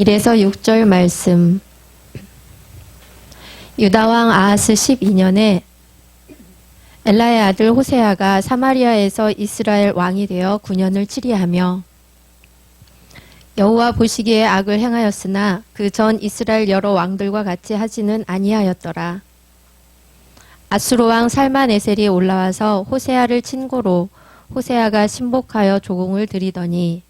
1에서 6절 말씀. 유다왕 아하스 12년에 엘라의 아들 호세아가 사마리아에서 이스라엘 왕이 되어 9년을 치리하며 여호와 보시기에 악을 행하였으나 그 전 이스라엘 여러 왕들과 같이 하지는 아니하였더라. 아수르 왕 살마네셀이 올라와서 호세아를 친고로 호세아가 신복하여 조공을 드리더니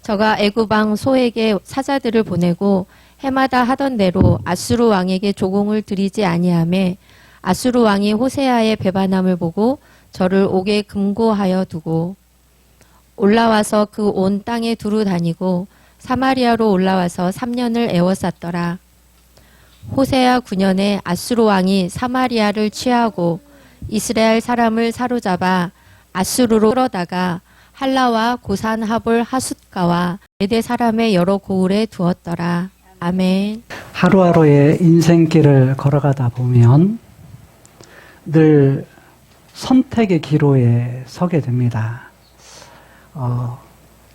저가 애굽 왕 소에게 사자들을 보내고 해마다 하던 대로 아수르 왕에게 조공을 드리지 아니하매 아수르 왕이 호세아의 배반함을 보고 저를 옥에 금고하여 두고 올라와서 그 온 땅에 두루 다니고 사마리아로 올라와서 3년을 애워쌌더라. 호세아 9년에 아수르 왕이 사마리아를 취하고 이스라엘 사람을 사로잡아 아수르로 끌어다가 할라와 고산 하볼 하숫가와 메대 사람의 여러 고을에 두었더라. 아멘. 하루하루의 인생길을 걸어가다 보면 늘 선택의 기로에 서게 됩니다.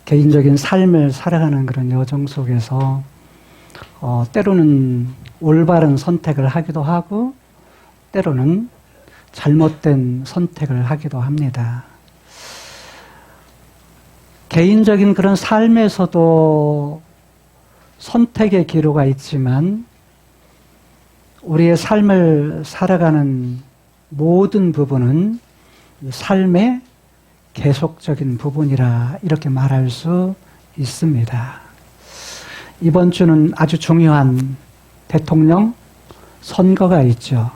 개인적인 삶을 살아가는 그런 여정 속에서 때로는 올바른 선택을 하기도 하고 때로는 잘못된 선택을 하기도 합니다. 개인적인 그런 삶에서도 선택의 기로가 있지만 우리의 삶을 살아가는 모든 부분은 삶의 계속적인 부분이라 이렇게 말할 수 있습니다. 이번 주는 아주 중요한 대통령 선거가 있죠.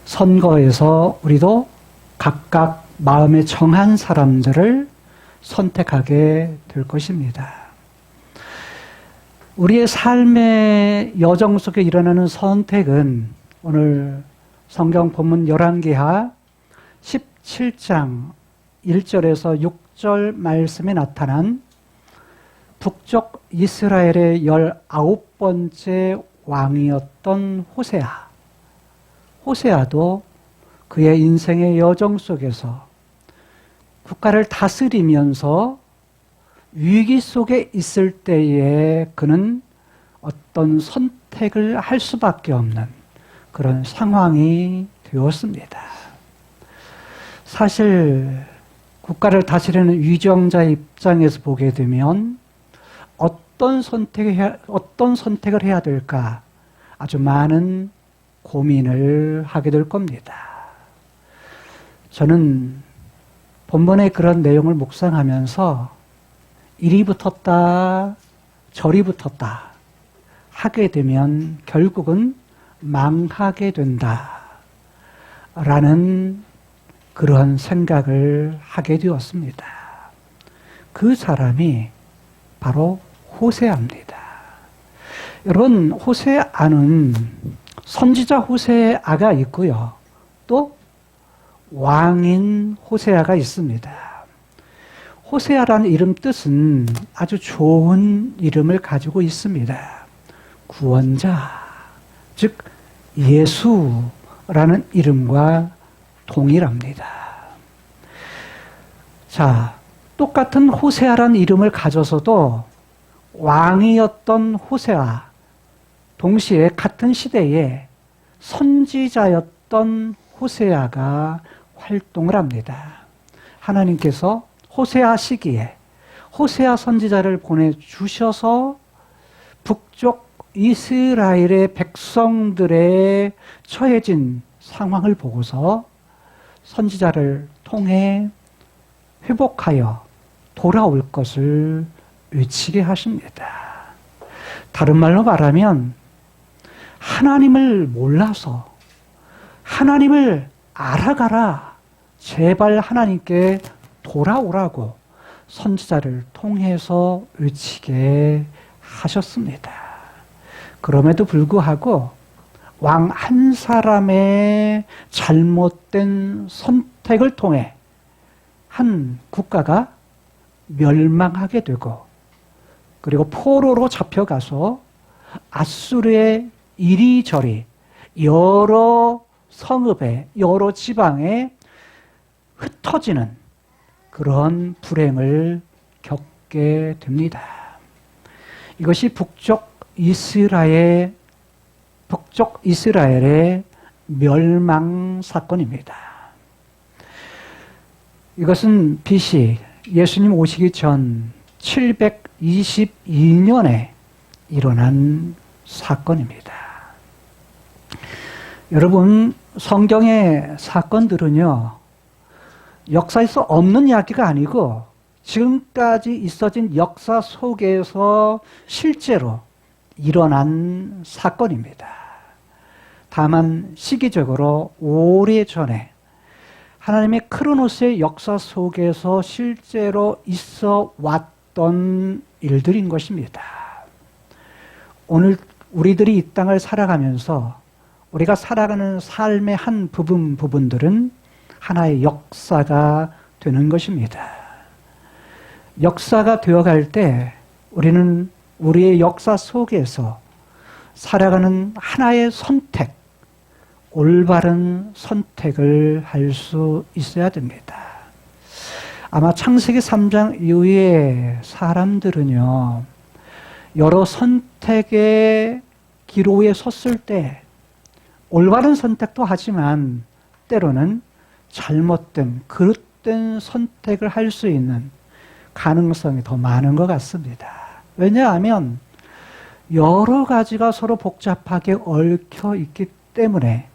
선거에서 우리도 각각 마음에 정한 사람들을 선택하게 될 것입니다. 우리의 삶의 여정 속에 일어나는 선택은 오늘 성경 본문 열왕기하 17장 1절에서 6절 말씀에 나타난 북쪽 이스라엘의 19번째 왕이었던 호세아. 호세아도 그의 인생의 여정 속에서 국가를 다스리면서 위기 속에 있을 때에 그는 어떤 선택을 할 수밖에 없는 그런 상황이 되었습니다. 사실 국가를 다스리는 위정자의 입장에서 보게 되면 어떤 선택을 해야 될까 아주 많은 고민을 하게 될 겁니다. 저는 본문의 그런 내용을 묵상하면서 이리 붙었다 저리 붙었다 하게 되면 결국은 망하게 된다 라는 그런 생각을 하게 되었습니다. 그 사람이 바로 호세아입니다. 여러분, 호세아는 선지자 호세아가 있고요. 또 왕인 호세아가 있습니다. 호세아라는 이름 뜻은 아주 좋은 이름을 가지고 있습니다. 구원자, 즉 예수라는 이름과 동일합니다. 자, 똑같은 호세아라는 이름을 가져서도 왕이었던 호세아, 동시에 같은 시대에 선지자였던 호세아가 활동을 합니다. 하나님께서 호세아 시기에 호세아 선지자를 보내주셔서 북쪽 이스라엘의 백성들의 처해진 상황을 보고서 선지자를 통해 회복하여 돌아올 것을 외치게 하십니다. 다른 말로 말하면 하나님을 몰라서 하나님을 알아가라. 제발 하나님께 돌아오라고 선지자를 통해서 외치게 하셨습니다. 그럼에도 불구하고 왕 한 사람의 잘못된 선택을 통해 한 국가가 멸망하게 되고 그리고 포로로 잡혀가서 아수르의 이리저리 여러 성읍에 여러 지방에 흩어지는 그런 불행을 겪게 됩니다. 이것이 북쪽 이스라엘의 멸망 사건입니다. 이것은 BC 예수님 오시기 전 722년에 일어난 사건입니다. 여러분, 성경의 사건들은요, 역사에서 없는 이야기가 아니고 지금까지 있어진 역사 속에서 실제로 일어난 사건입니다. 다만 시기적으로 오래전에 하나님의 크로노스의 역사 속에서 실제로 있어 왔던 일들인 것입니다. 오늘 우리들이 이 땅을 살아가면서 우리가 살아가는 삶의 한 부분들은 하나의 역사가 되는 것입니다. 역사가 되어갈 때 우리는 우리의 역사 속에서 살아가는 하나의 선택, 올바른 선택을 할 수 있어야 됩니다. 아마 창세기 3장 이후에 사람들은요, 여러 선택의 기로에 섰을 때 올바른 선택도 하지만 때로는 잘못된, 그릇된 선택을 할 수 있는 가능성이 더 많은 것 같습니다. 왜냐하면 여러 가지가 서로 복잡하게 얽혀 있기 때문에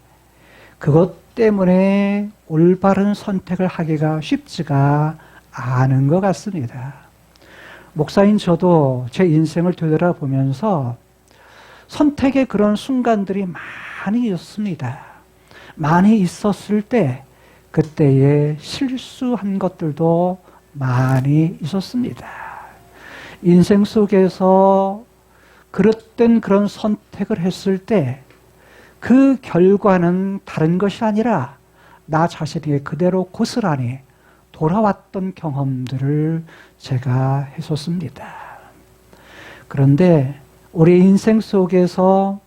그것 때문에 올바른 선택을 하기가 쉽지가 않은 것 같습니다. 목사인 저도 제 인생을 되돌아보면서 선택의 그런 순간들이 많이 있었습니다. 많이 있었을 때 그때에 실수한 것들도 많이 있었습니다. 인생 속에서 그릇된 그런 선택을 했을 때 그 결과는 다른 것이 아니라 나 자신에게 그대로 고스란히 돌아왔던 경험들을 제가 했었습니다. 그런데 우리 인생 속에서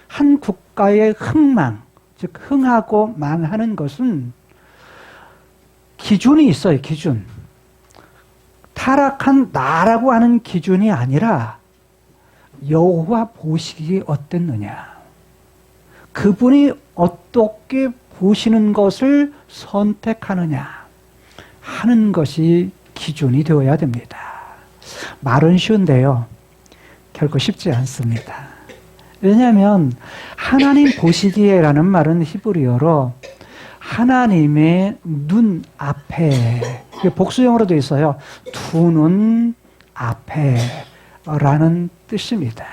한 국가의 흥망, 즉 흥하고 망하는 것은 기준이 있어요. 기준. 타락한 나라고 하는 기준이 아니라 여호와 보시기에 어땠느냐, 그분이 어떻게 보시는 것을 선택하느냐 하는 것이 기준이 되어야 됩니다. 말은 쉬운데요, 결코 쉽지 않습니다. 왜냐하면 하나님 보시기에라는 말은 히브리어로 하나님의 눈 앞에, 복수형으로 되어 있어요. 두 눈 앞에 라는 뜻입니다.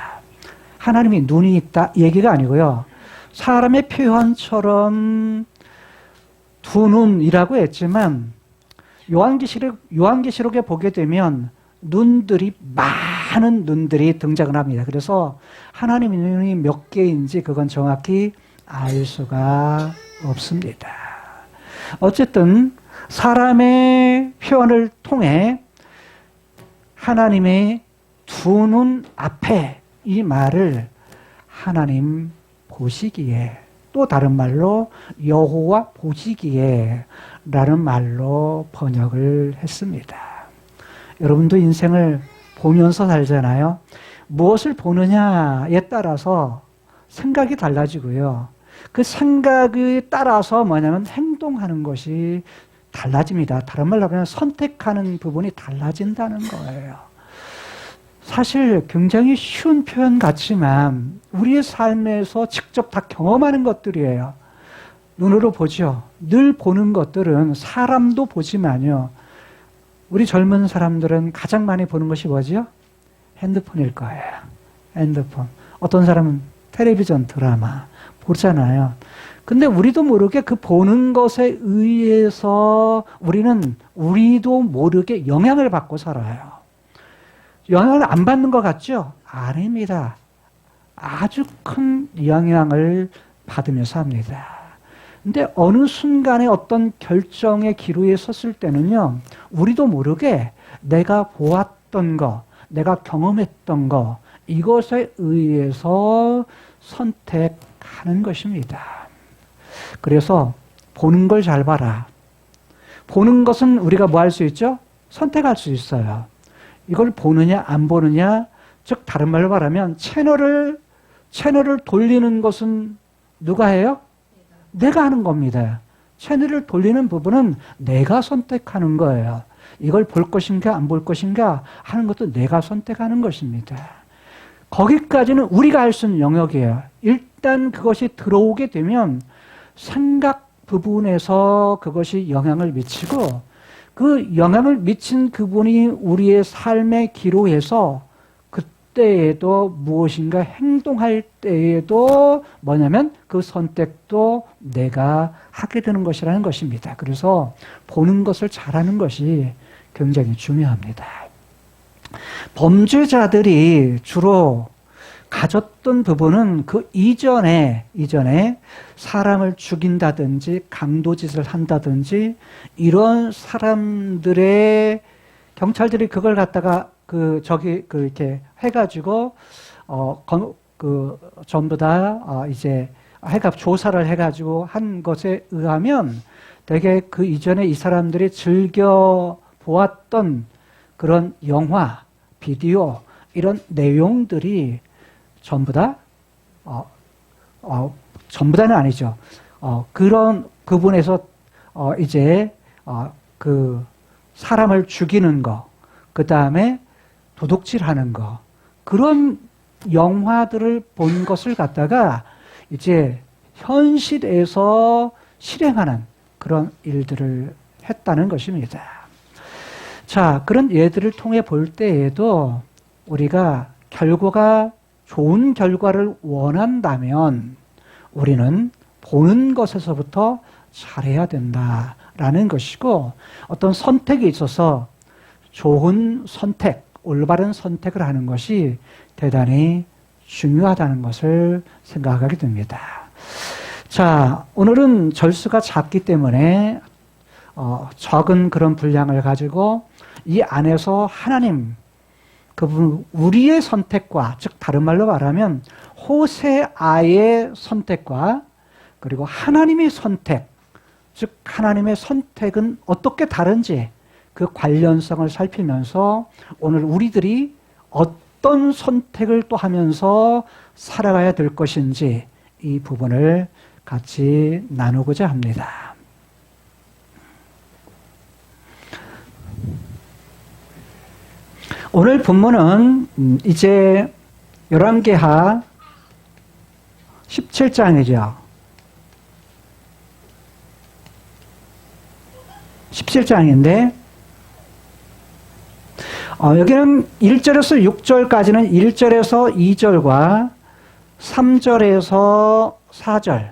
하나님이 눈이 있다 이 얘기가 아니고요, 사람의 표현처럼 두 눈이라고 했지만 요한계시록에 보게 되면 눈들이, 많은 눈들이 등장을 합니다. 그래서 하나님의 눈이 몇 개인지 그건 정확히 알 수가 없습니다. 어쨌든 사람의 표현을 통해 하나님의 두 눈 앞에, 이 말을 하나님 보시기에, 또 다른 말로 여호와 보시기에 라는 말로 번역을 했습니다. 여러분도 인생을 보면서 살잖아요. 무엇을 보느냐에 따라서 생각이 달라지고요, 그 생각에 따라서 뭐냐면 행동하는 것이 달라집니다. 다른 말로 하면 선택하는 부분이 달라진다는 거예요. 사실 굉장히 쉬운 표현 같지만 우리의 삶에서 직접 다 경험하는 것들이에요. 눈으로 보죠. 늘 보는 것들은 사람도 보지만요, 우리 젊은 사람들은 가장 많이 보는 것이 뭐죠? 핸드폰일 거예요. 핸드폰. 어떤 사람은 텔레비전, 드라마 보잖아요. 근데 우리도 모르게 그 보는 것에 의해서 우리도 모르게 영향을 받고 살아요. 영향을 안 받는 것 같죠? 아닙니다. 아주 큰 영향을 받으면서 합니다. 근데 어느 순간에 어떤 결정의 기로에 섰을 때는요, 우리도 모르게 내가 보았던 거, 내가 경험했던 거, 이것에 의해서 선택하는 것입니다. 그래서 보는 걸 잘 봐라. 보는 것은 우리가 뭐 할 수 있죠? 선택할 수 있어요. 이걸 보느냐 안 보느냐 즉 다른 말로 말하면 채널을 돌리는 것은 누가 해요? 내가 하는 겁니다. 채널을 돌리는 부분은 내가 선택하는 거예요. 이걸 볼 것인가 안 볼 것인가 하는 것도 내가 선택하는 것입니다. 거기까지는 우리가 할 수 있는 영역이에요. 일단 그것이 들어오게 되면 생각 부분에서 그것이 영향을 미치고 그 영향을 미친 그분이 우리의 삶에 기로해서 그때에도 무엇인가 행동할 때에도 뭐냐면 그 선택도 내가 하게 되는 것이라는 것입니다. 그래서 보는 것을 잘하는 것이 굉장히 중요합니다. 범죄자들이 주로 가졌던 부분은 그 이전에 사람을 죽인다든지 강도짓을 한다든지 이런 사람들의 경찰들이 그걸 갖다가 이렇게 해가지고 전부 다 이제 조사를 해가지고 한 것에 의하면 되게 그 이전에 이 사람들이 즐겨 보았던 그런 영화, 비디오 이런 내용들이 전부 다는 아니죠. 그런 부분에서 이제 그 사람을 죽이는 거, 그 다음에 도둑질하는 거 그런 영화들을 본 것을 갖다가 이제 현실에서 실행하는 그런 일들을 했다는 것입니다. 자, 그런 예들을 통해 볼 때에도 우리가 결과가 좋은 결과를 원한다면 우리는 보는 것에서부터 잘해야 된다라는 것이고 어떤 선택에 있어서 좋은 선택, 올바른 선택을 하는 것이 대단히 중요하다는 것을 생각하게 됩니다. 자, 오늘은 절수가 작기 때문에 적은 그런 분량을 가지고 이 안에서 하나님 그분 우리의 선택과 즉 다른 말로 말하면 호세아의 선택과 그리고 하나님의 선택 즉 하나님의 선택은 어떻게 다른지 그 관련성을 살피면서 오늘 우리들이 어떤 선택을 또 하면서 살아가야 될 것인지 이 부분을 같이 나누고자 합니다. 오늘 본문은 이제 열왕기하 17장이죠. 17장인데 여기는 1절에서 6절까지는 1절에서 2절과 3절에서 4절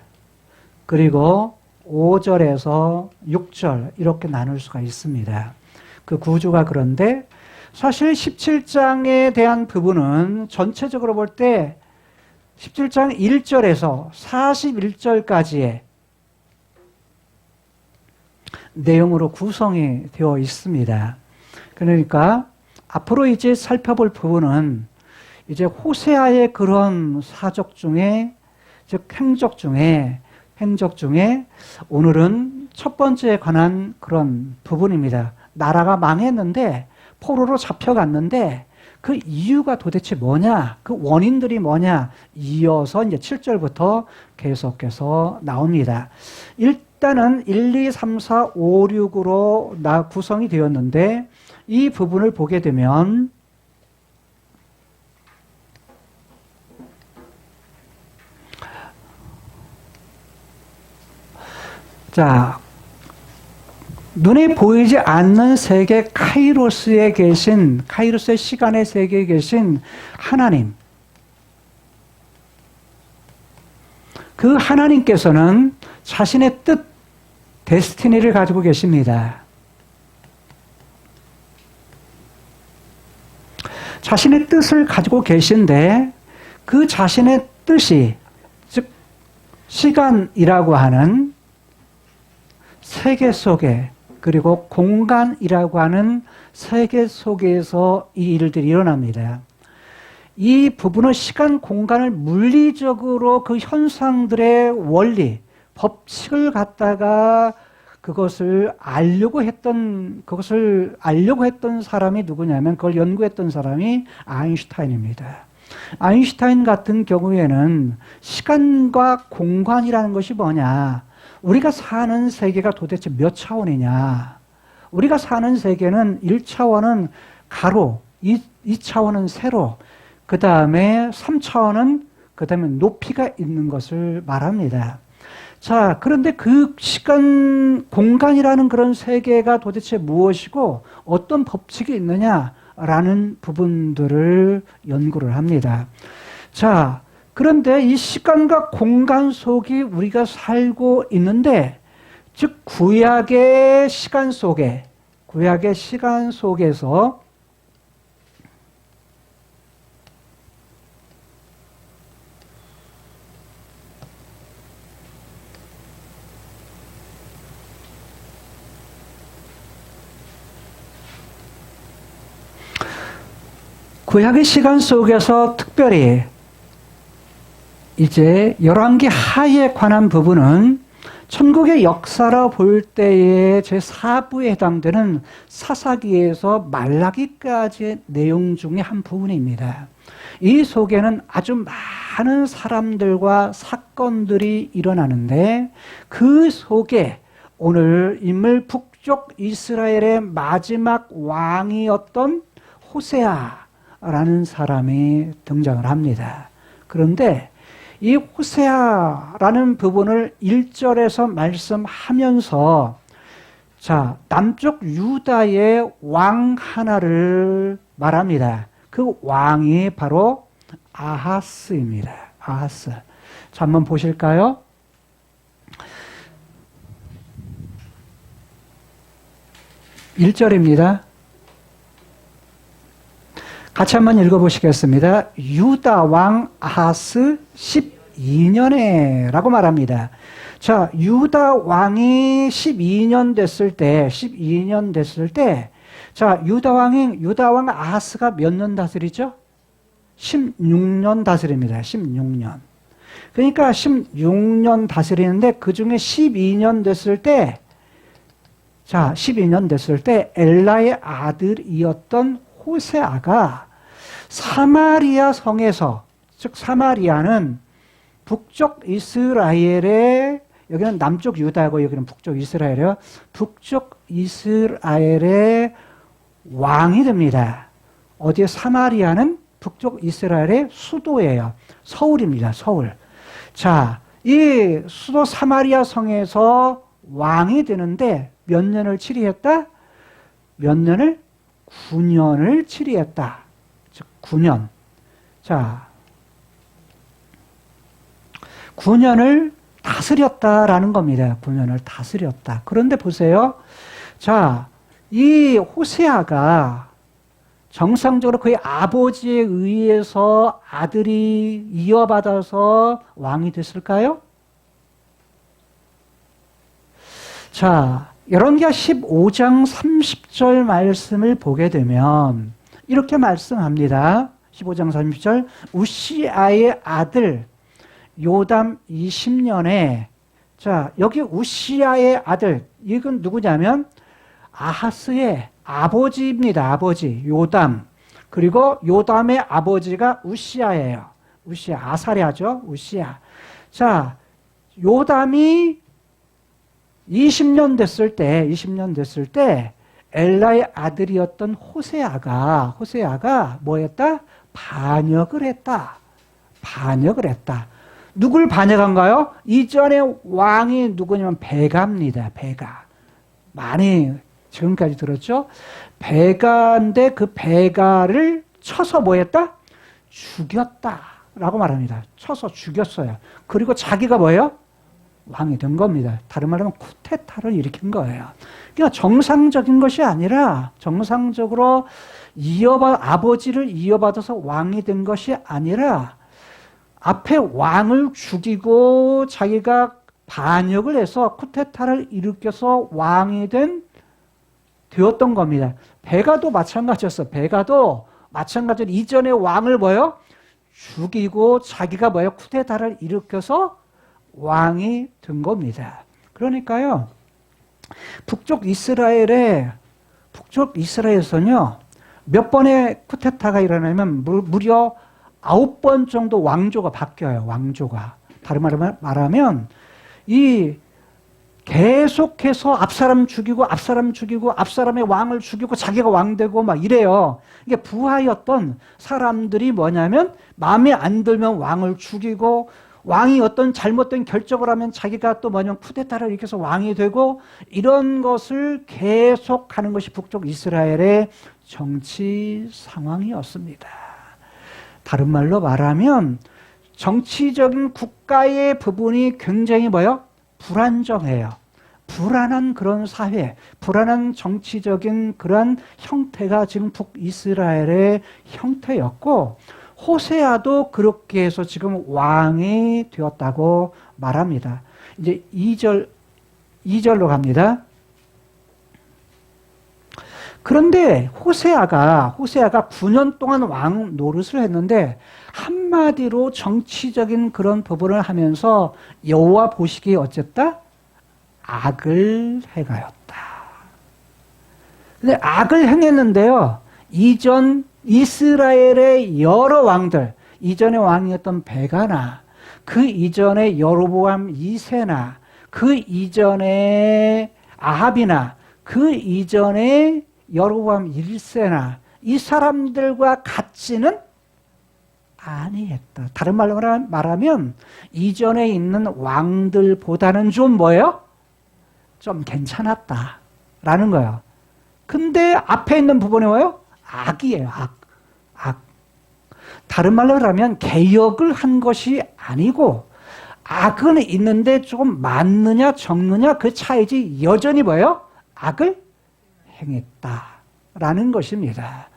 그리고 5절에서 6절 이렇게 나눌 수가 있습니다. 그 구조가 그런데 사실 17장에 대한 부분은 전체적으로 볼 때 17장 1절에서 41절까지의 내용으로 구성이 되어 있습니다. 그러니까 앞으로 이제 살펴볼 부분은 이제 호세아의 그런 사적 중에 즉 행적 중에 오늘은 첫 번째에 관한 그런 부분입니다. 나라가 망했는데 포로로 잡혀갔는데 그 이유가 도대체 뭐냐? 그 원인들이 뭐냐? 이어서 이제 7절부터 계속해서 나옵니다. 일단은 1, 2, 3, 4, 5, 6으로 구성이 되었는데 이 부분을 보게 되면 자, 눈에 보이지 않는 세계 카이로스의 시간의 세계에 계신 하나님. 그 하나님께서는 자신의 뜻, 데스티니를 가지고 계십니다. 자신의 뜻을 가지고 계신데 그 자신의 뜻이 즉 시간이라고 하는 세계 속에 그리고 공간이라고 하는 세계 속에서 이 일들이 일어납니다. 이 부분은 시간, 공간을 물리적으로 그 현상들의 원리, 법칙을 갖다가 그것을 알려고 했던 사람이 누구냐면 그걸 연구했던 사람이 아인슈타인입니다. 아인슈타인 같은 경우에는 시간과 공간이라는 것이 뭐냐? 우리가 사는 세계가 도대체 몇 차원이냐? 우리가 사는 세계는 1차원은 가로, 2차원은 세로, 그 다음에 3차원은 그 다음에 높이가 있는 것을 말합니다. 자, 그런데 그 시간, 공간이라는 그런 세계가 도대체 무엇이고 어떤 법칙이 있느냐라는 부분들을 연구를 합니다. 자, 그런데 이 시간과 공간 속에 우리가 살고 있는데, 즉 구약의 시간 속에서 구약의 시간 속에서 특별히 이제 열왕기 하에 관한 부분은 천국의 역사라 볼 때의 제4부에 해당되는 사사기에서 말라기까지의 내용 중에 한 부분입니다. 이 속에는 아주 많은 사람들과 사건들이 일어나는데 그 속에 오늘 인물 북쪽 이스라엘의 마지막 왕이었던 호세아라는 사람이 등장을 합니다. 그런데 이 호세아라는 부분을 1절에서 말씀하면서 자, 남쪽 유다의 왕 하나를 말합니다. 그 왕이 바로 아하스입니다. 아하스. 자, 한번 보실까요? (1절입니다) 같이 한번 읽어보시겠습니다. 유다 왕 아하스 12년에 라고 말합니다. 자, 유다 왕이 12년 됐을 때, 자, 유다 왕 아하스가 몇 년 다스리죠? 16년 다스립니다. 16년. 그러니까 16년 다스리는데 그 중에 12년 됐을 때, 자, 12년 됐을 때 엘라의 아들이었던 호세아가 사마리아 성에서, 즉 사마리아는 북쪽 이스라엘의, 여기는 남쪽 유다고 여기는 북쪽 이스라엘이요. 북쪽 이스라엘의 왕이 됩니다. 어디에? 사마리아는 북쪽 이스라엘의 수도예요. 서울입니다. 서울. 자, 이 수도 사마리아 성에서 왕이 되는데 몇 년을 치리했다? 몇 년을? 9년을 치리했다. 즉 9년. 자, 9년을 다스렸다라는 겁니다. 9년을 다스렸다. 그런데 보세요. 자, 이 호세아가 정상적으로 그의 아버지에 의해서 아들이 이어받아서 왕이 됐을까요? 자, 열왕기하 15장 30절 말씀을 보게 되면 이렇게 말씀합니다. 15장 30절 우시아의 아들 요담 20년에, 자, 여기 우시아의 아들, 이건 누구냐면 아하스의 아버지입니다. 아버지 요담. 그리고 요담의 아버지가 우시아예요. 우시아, 아사랴죠. 우시아. 자, 요담이 20년 됐을 때 엘라의 아들이었던 호세아가 뭐 했다? 반역을 했다. 누굴 반역한가요? 이전에 왕이 누구냐면 베가입니다. 베가. 많이 지금까지 들었죠? 베가인데 그 베가를 쳐서 뭐 했다? 죽였다라고 말합니다. 쳐서 죽였어요. 그리고 자기가 뭐예요? 왕이 된 겁니다. 다른 말로 하면 쿠데타를 일으킨 거예요. 그러니까 정상적인 것이 아니라, 정상적으로 아버지를 이어받아서 왕이 된 것이 아니라 앞에 왕을 죽이고 자기가 반역을 해서 쿠데타를 일으켜서 왕이 되었던 겁니다. 베가도 마찬가지였어. 베가도 마찬가지로 이전에 왕을 뭐예요? 죽이고 자기가 뭐예요? 쿠데타를 일으켜서 왕이 된 겁니다. 그러니까요, 북쪽 이스라엘에서는요, 몇 번의 쿠데타가 일어나면 무려 9번 정도 왕조가 바뀌어요. 왕조가. 다른 말로 말하면 계속해서 앞사람의 왕을 죽이고 자기가 왕되고 막 이래요. 이게 부하였던 사람들이 뭐냐면 마음에 안 들면 왕을 죽이고, 왕이 어떤 잘못된 결정을 하면 자기가 또 뭐냐면 쿠데타를 일으켜서 왕이 되고, 이런 것을 계속하는 것이 북쪽 이스라엘의 정치 상황이었습니다. 다른 말로 말하면 정치적인 국가의 부분이 굉장히 불안정해요. 불안한 그런 사회, 불안한 정치적인 그런 형태가 지금 북이스라엘의 형태였고, 호세아도 그렇게 해서 지금 왕이 되었다고 말합니다. 이제 2절로 갑니다. 그런데 호세아가 9년 동안 왕 노릇을 했는데, 한마디로 정치적인 그런 부분을 하면서 여호와 보시기에 어쨌다? 악을 행하였다. 근데 악을 행했는데요, 이전 이스라엘의 여러 왕들, 이전의 왕이었던 베가나, 그 이전에 여로보암 2세나, 그 이전에 아합이나, 그 이전에 여로보암 1세나, 이 사람들과 같지는 아니했다. 다른 말로 말하면 이전에 있는 왕들보다는 좀 좀 괜찮았다라는 거예요. 근데 앞에 있는 부분이 악이에요. 악. 다른 말로 하면 개혁을 한 것이 아니고, 악은 있는데 조금 많느냐 적느냐 그 차이지, 여전히 악을 행했다라는 것입니다.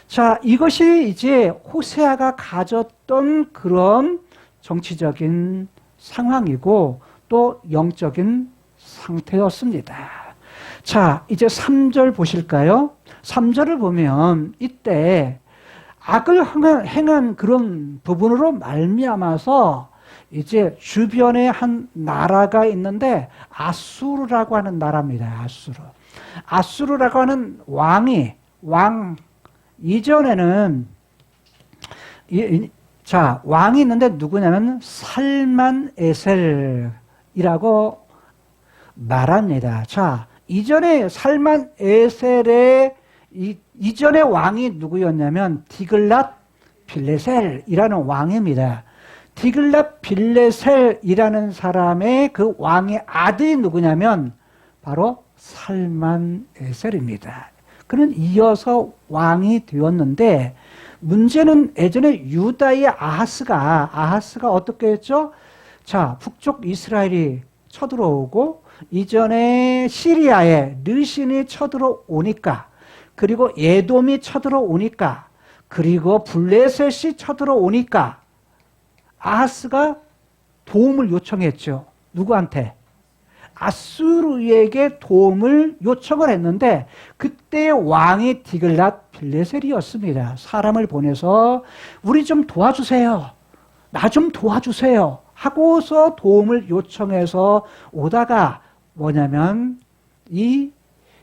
자, 이것이 이제 호세아가 가졌던 그런 정치적인 상황이고 또 영적인 상태였습니다. 자, 이제 3절 보실까요? 3절을 보면 이때 악을 행한 그런 부분으로 말미암아서 이제 주변에 한 나라가 있는데 아수르라고 하는 나라입니다. 아수르라고 하는 왕 이전에는 왕이 있는데 누구냐면 살만 에셀이라고 말합니다. 자, 이전에 살만 에셀의 이전의 왕이 누구였냐면 디글랏 빌레셀이라는 왕입니다. 디글랏 빌레셀이라는 사람의 그 왕의 아들이 누구냐면 바로 살만 에셀입니다. 그는 이어서 왕이 되었는데, 문제는 예전에 유다의 아하스가 어떻게 했죠? 자, 북쪽 이스라엘이 쳐들어오고, 이전에 시리아에 르신이 쳐들어오니까, 그리고 예돔이 쳐들어오니까, 그리고 블레셋이 쳐들어오니까 아하스가 도움을 요청했죠. 누구한테? 아수르에게 도움을 요청을 했는데, 그때 왕이 디글랏 빌레셀이었습니다. 사람을 보내서 우리 좀 도와주세요, 나 좀 도와주세요 하고서 도움을 요청해서 오다가 뭐냐면 이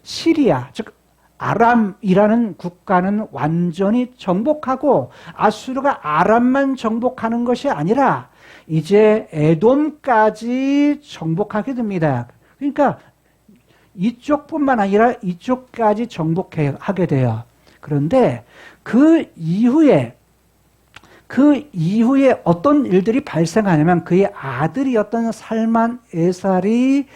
시리아, 즉 아람이라는 국가는 완전히 정복하고, 아수르가 아람만 정복하는 것이 아니라 이제 에돔까지 정복하게 됩니다. 그러니까 이쪽뿐만 아니라 이쪽까지 정복하게 돼요. 그런데 그 이후에 어떤 일들이 발생하냐면, 그의 아들이었던 살만 에셀이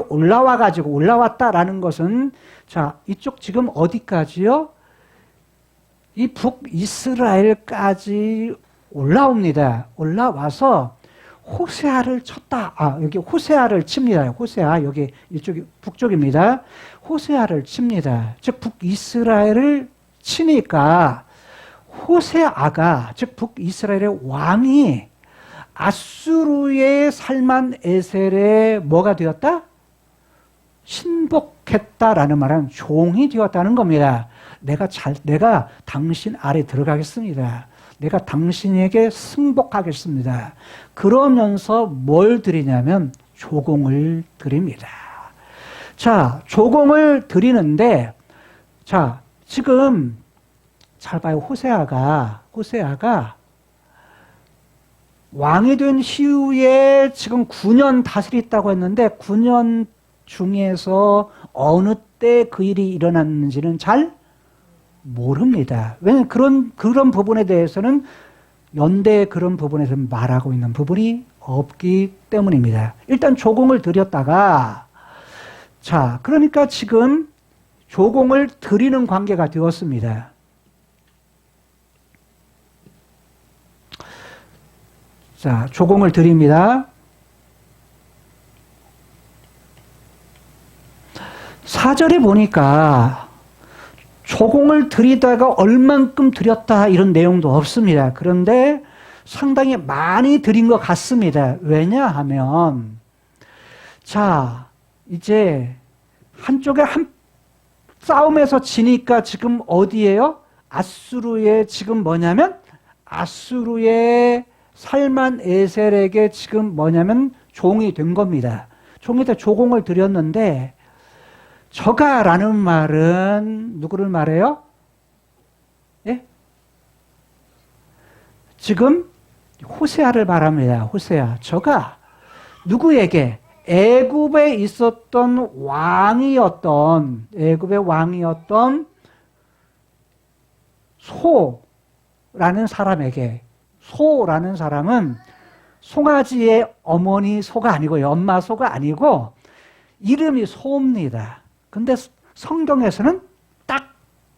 올라왔다라는 것은, 자, 이쪽 지금 어디까지요? 이 북이스라엘까지 올라옵니다. 올라와서 호세아를 쳤다. 여기 호세아를 칩니다. 호세아, 여기 이쪽이 북쪽입니다. 호세아를 칩니다. 즉 북이스라엘을 치니까 호세아가, 즉 북이스라엘의 왕이 아수르의 살만 에셀의 뭐가 되었다? 신복했다라는 말은 종이 되었다는 겁니다. 내가 당신 아래 들어가겠습니다. 내가 당신에게 승복하겠습니다. 그러면서 뭘 드리냐면 조공을 드립니다. 자, 조공을 드리는데, 자, 지금 잘 봐요. 호세아가 왕이 된 이후에 지금 9년 다스렸다고 했는데 9년 중에서 어느 때 그 일이 일어났는지는 잘 모릅니다. 왜냐하면 그런 부분에 대해서는 연대 그런 부분에서는 말하고 있는 부분이 없기 때문입니다. 일단 조공을 드렸다가 자, 그러니까 지금 조공을 드리는 관계가 되었습니다. 자, 조공을 드립니다. 4절에 보니까 조공을 드리다가 얼만큼 드렸다 이런 내용도 없습니다. 그런데 상당히 많이 드린 것 같습니다. 왜냐하면 자, 이제 한쪽에 싸움에서 지니까 지금 어디예요? 아수르의 지금 뭐냐면 아수르의 살만 에셀에게 지금 뭐냐면 종이 된 겁니다. 종이 돼 조공을 드렸는데 저가라는 말은 누구를 말해요? 예? 지금 호세아를 말합니다. 호세아. 저가 누구에게? 애굽에 있었던 애굽의 왕이었던 소라는 사람에게 소라는 사람은 송아지의 어머니 소가 아니고요. 엄마 소가 아니고 이름이 소입니다. 근데 성경에서는 딱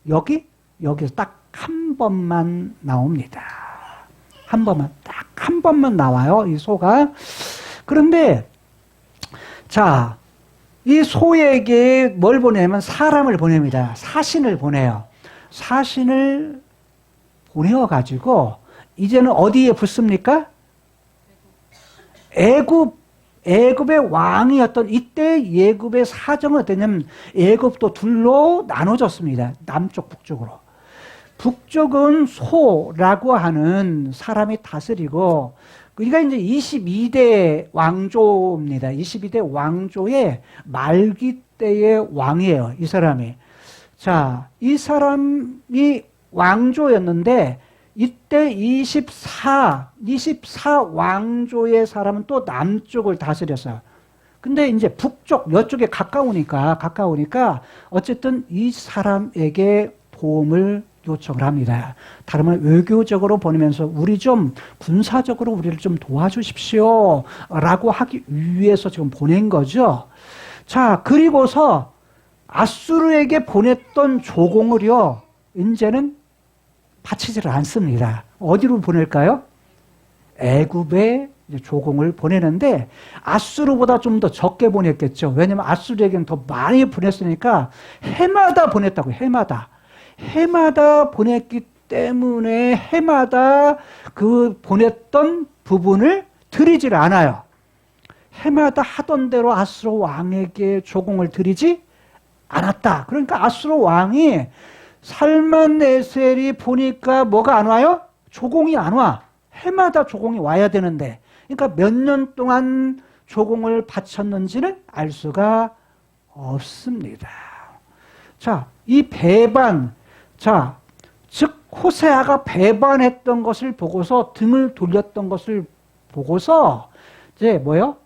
여기서 딱 한 번만 나옵니다. 딱 한 번만 나와요. 이 소가. 그런데 자, 이 소에게 뭘 보내면 사람을 보냅니다. 사신을 보내요. 사신을 보내어가지고 이제는 어디에 붙습니까? 애굽의 왕이었던 이때 애굽의 사정은 어땠냐면 애굽도 둘로 나눠졌습니다. 남쪽, 북쪽으로. 북쪽은 소라고 하는 사람이 다스리고 그러니까 이제 22대 왕조입니다. 22대 왕조의 말기 때의 왕이에요. 이 사람이. 자, 이 사람이 왕조였는데 이때 24 왕조의 사람은 또 남쪽을 다스렸어요. 근데 이제 북쪽, 이쪽에 가까우니까 어쨌든 이 사람에게 도움을 요청을 합니다. 다른 말 외교적으로 보내면서 우리 좀 군사적으로 우리를 좀 도와주십시오 라고 하기 위해서 지금 보낸 거죠. 자, 그리고서 아수르에게 보냈던 조공을요, 이제는 바치지를 않습니다. 어디로 보낼까요? 애굽에 조공을 보내는데 아수르보다 좀 더 적게 보냈겠죠. 왜냐하면 아수르에게는 더 많이 보냈으니까 해마다 보냈다고. 해마다 보냈기 때문에 해마다 그 보냈던 부분을 드리질 않아요. 해마다 하던 대로 아수르 왕에게 조공을 드리지 않았다. 그러니까 아수르 왕이 살만에셀이 보니까 뭐가 안 와요? 조공이 안 와. 해마다 조공이 와야 되는데. 그러니까 몇 년 동안 조공을 바쳤는지는 알 수가 없습니다. 자, 이 배반. 자, 즉 호세아가 배반했던 것을 보고서 등을 돌렸던 것을 보고서 이제 뭐요?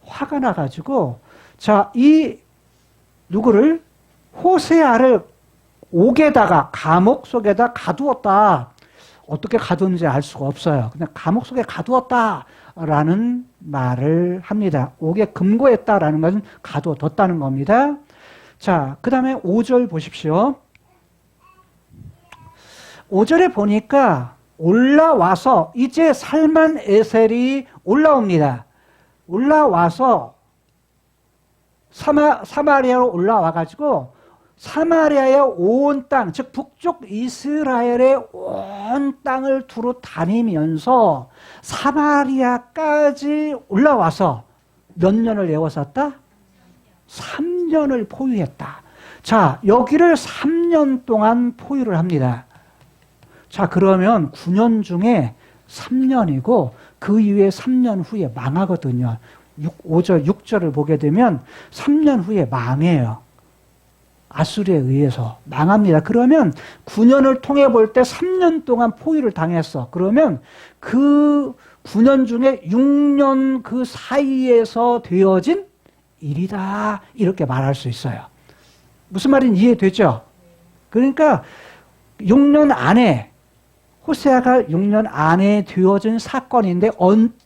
화가 나가지고 자, 이 누구를 호세아를 옥에다가 감옥 속에다 가두었다. 어떻게 가두었는지 알 수가 없어요. 그냥 감옥 속에 가두었다라는 말을 합니다. 옥에 금고했다라는 것은 가두어뒀다는 겁니다. 자, 그 다음에 5절 보십시오. 5절에 보니까 올라와서 이제 살만에셀이 올라옵니다. 올라와서 사마리아로 올라와가지고 사마리아의 온 땅, 즉 북쪽 이스라엘의 온 땅을 두루 다니면서 사마리아까지 올라와서 몇 년을 애워쌌다? 3년을 포위했다. 자, 여기를 3년 동안 포위를 합니다. 자, 그러면 9년 중에 3년이고 그 이후에 3년 후에 망하거든요. 5절, 6절을 보게 되면 3년 후에 망해요. 아수르에 의해서 망합니다. 그러면 9년을 통해 볼 때 3년 동안 포위를 당했어. 그러면 그 9년 중에 6년 그 사이에서 되어진 일이다. 이렇게 말할 수 있어요. 무슨 말인지 이해되죠? 그러니까 6년 안에, 호세아가 6년 안에 되어진 사건인데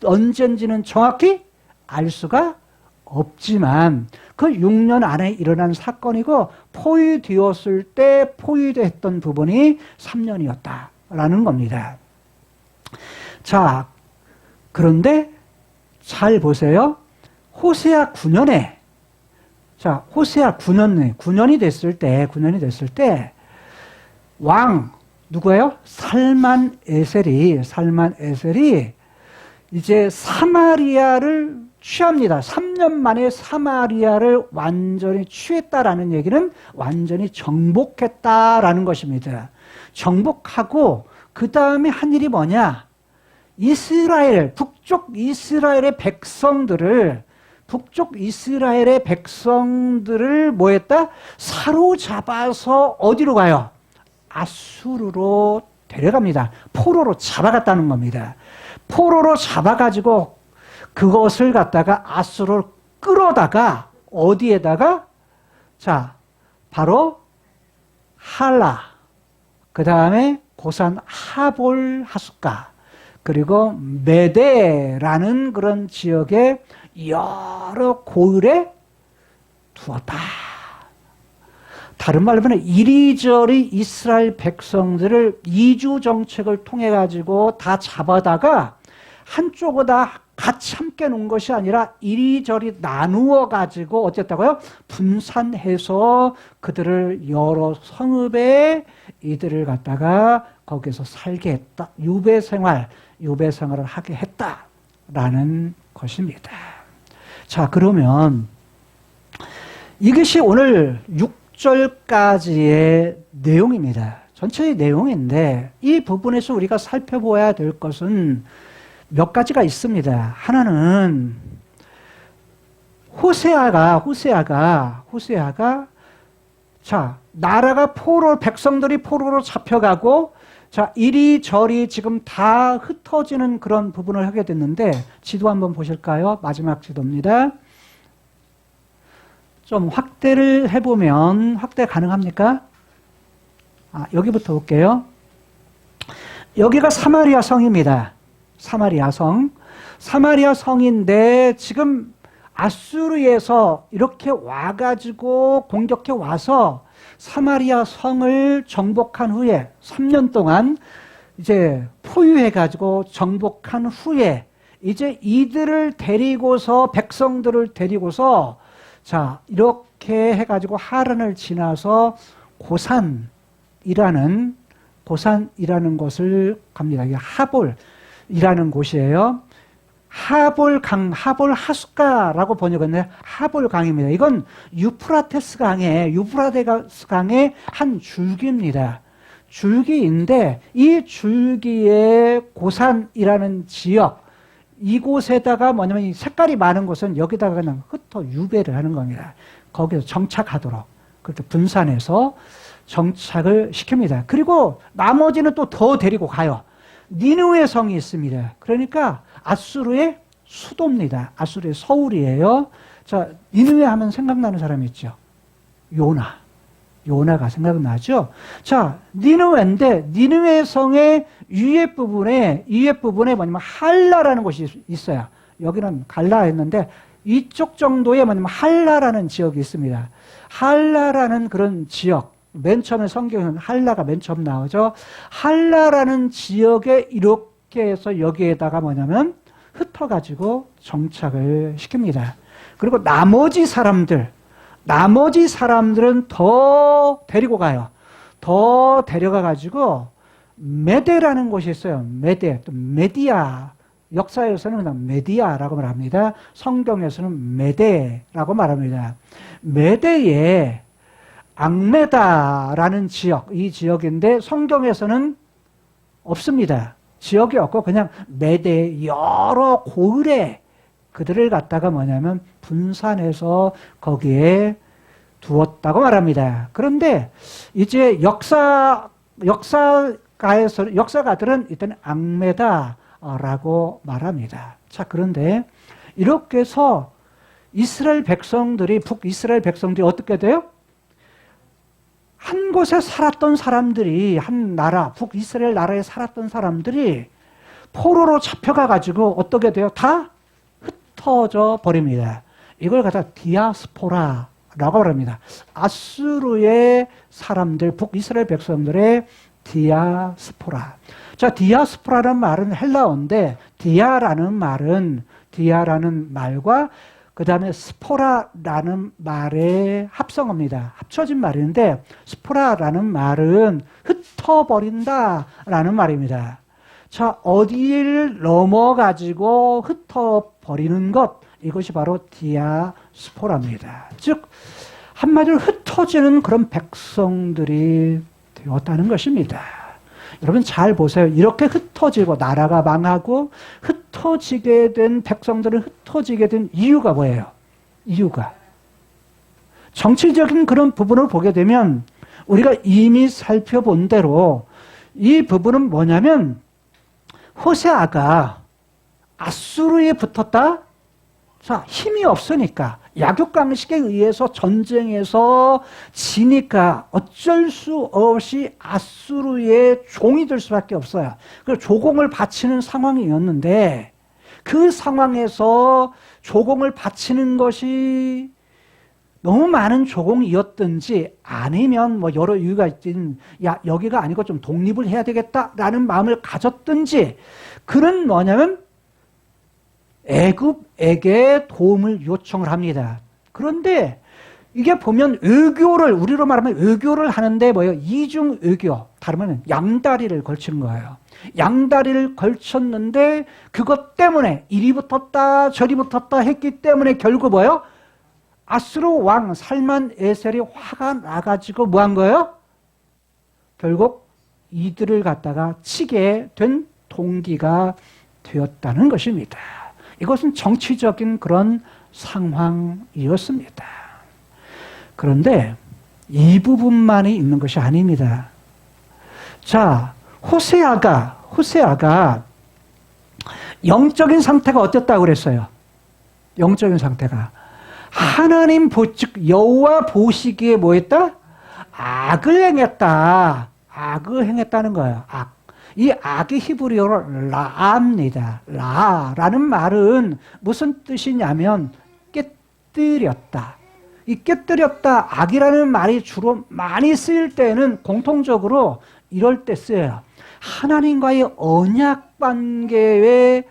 언젠지는 정확히 알 수가 없지만 그 6년 안에 일어난 사건이고 포위되었을 때 포위됐던 부분이 3년이었다라는 겁니다. 자, 그런데 잘 보세요. 호세아 9년에, 자, 호세아 9년이 됐을 때 왕 누구예요? 살만 에셀이 이제 사마리아를 취합니다. 3년 만에 사마리아를 완전히 취했다라는 얘기는 완전히 정복했다라는 것입니다. 정복하고 그 다음에 한 일이 뭐냐? 북쪽 이스라엘의 백성들을 뭐 했다? 사로잡아서 어디로 가요? 아수르로 데려갑니다. 포로로 잡아갔다는 겁니다. 포로로 잡아가지고 그것을 갖다가 아수르로 끌어다가 어디에다가? 자, 바로 할라, 그 다음에 고산 하볼 하숫가, 그리고 메대라는 그런 지역에 여러 고을에 두었다. 다른 말로 하면 이리저리 이스라엘 백성들을 이주 정책을 통해 가지고 다 잡아다가 한쪽에다 같이 함께 놓은 것이 아니라 이리저리 나누어 가지고 어쨌다고요? 분산해서 그들을 여러 성읍에 이들을 갖다가 거기서 살게 했다. 유배 생활을 하게 했다라는 것입니다. 자, 그러면 이것이 오늘 6절까지의 내용입니다. 전체의 내용인데 이 부분에서 우리가 살펴보아야 될 것은 몇 가지가 있습니다. 하나는 호세아가 자, 나라가 백성들이 포로로 잡혀가고 자, 이리저리 지금 다 흩어지는 그런 부분을 하게 됐는데 지도 한번 보실까요? 마지막 지도입니다. 좀 확대를 해보면 확대 가능합니까? 여기부터 볼게요. 여기가 사마리아 성입니다. 사마리아 성인데 지금 아수르에서 이렇게 와가지고 공격해 와서 사마리아 성을 정복한 후에 3년 동안 이제 포위해가지고 정복한 후에 이제 이들을 데리고서 백성들을 데리고서 자, 이렇게 해가지고 하란을 지나서 고산이라는 곳을 갑니다. 이게 하볼이라는 곳이에요. 하볼 하숫가라고 번역했는데 하볼강입니다. 이건 유프라테스 강의 한 줄기입니다. 줄기인데 이 줄기의 고산이라는 지역, 이곳에다가 뭐냐면 이 색깔이 많은 곳은 여기다가 그냥 흩어 유배를 하는 겁니다. 거기서 정착하도록 그렇게 분산해서 정착을 시킵니다. 그리고 나머지는 또 더 데리고 가요. 니느웨 성이 있습니다. 그러니까 아수르의 수도입니다. 아수르의 서울이에요. 자, 니느웨 하면 생각나는 사람이 있죠. 요나가 생각나죠? 자, 니느웨인데 니느웨 성의 위에 부분에 뭐냐면 할라라는 곳이 있어요. 여기는 갈라 했는데 이쪽 정도에 뭐냐면 할라라는 지역이 있습니다. 할라라는 그런 지역, 맨 처음에 성경에는 할라가 맨 처음 나오죠. 할라라는 지역에 이렇게 해서 여기에다가 뭐냐면 흩어가지고 정착을 시킵니다. 그리고 나머지 사람들은 더 데리고 가요. 더 데려가가지고 메데라는 곳이 있어요. 또 메디아. 역사에서는 그냥 메디아라고 말합니다. 성경에서는 메데라고 말합니다. 메데에 앙메다라는 지역, 이 지역인데 성경에서는 없습니다. 지역이 없고 그냥 메데 여러 고을에 그들을 갖다가 뭐냐면 분산해서 거기에 두었다고 말합니다. 그런데 이제 역사가들은 이때는 악매다라고 말합니다. 자, 그런데 이렇게 해서 북이스라엘 백성들이 어떻게 돼요? 한 곳에 살았던 사람들이, 한 나라, 북이스라엘 나라에 살았던 사람들이 포로로 잡혀가가지고 어떻게 돼요? 다 흩어져 버립니다. 이걸 갖다 디아스포라라고 말합니다. 아수르의 사람들, 북이스라엘 백성들의 디아스포라. 자, 디아스포라라는 말은 헬라어인데, 디아라는 말과 그 다음에 스포라라는 말의 합성어입니다. 합쳐진 말인데, 스포라라는 말은 흩어버린다라는 말입니다. 자, 어디를 넘어가지고 흩어버리는 것, 이것이 바로 디아스포라입니다. 즉, 한마디로 흩어지는 그런 백성들이 되었다는 것입니다. 여러분 잘 보세요. 이렇게 흩어지고 나라가 망하고 흩어지게 된 백성들은 흩어지게 된 이유가 뭐예요? 이유가 정치적인 그런 부분을 보게 되면 우리가 이미 살펴본 대로 이 부분은 뭐냐면 호세아가 아수르에 붙었다. 자, 힘이 없으니까 약육강식에 의해서 전쟁에서 지니까 어쩔 수 없이 아수르의 종이 될 수밖에 없어요. 그래서 조공을 바치는 상황이었는데 그 상황에서 조공을 바치는 것이 너무 많은 조공이었든지 아니면 뭐 여러 이유가 있든 야 여기가 아니고 좀 독립을 해야 되겠다라는 마음을 가졌든지 그는 뭐냐면 애굽에게 도움을 요청을 합니다. 그런데 이게 보면 우리로 말하면 외교를 하는데 뭐예요? 이중 외교. 다르면 양다리를 걸치는 거예요. 양다리를 걸쳤는데 그것 때문에 이리 붙었다 저리 붙었다 했기 때문에 결국 뭐예요? 아수르 왕 살만 에셀이 화가 나가지고 뭐 한 거예요? 결국 이들을 갖다가 치게 된 동기가 되었다는 것입니다. 이것은 정치적인 그런 상황이었습니다. 그런데 이 부분만이 있는 것이 아닙니다. 자, 호세아가 영적인 상태가 어땠다고 그랬어요? 영적인 상태가 하나님 즉 여호와 보시기에 뭐 했다? 악을 행했다는 거예요. 이 악의 히브리어로 라입니다. 라라는 말은 무슨 뜻이냐면 깨뜨렸다. 이 깨뜨렸다, 악이라는 말이 주로 많이 쓰일 때는 공통적으로 이럴 때 쓰여요. 하나님과의 언약 관계에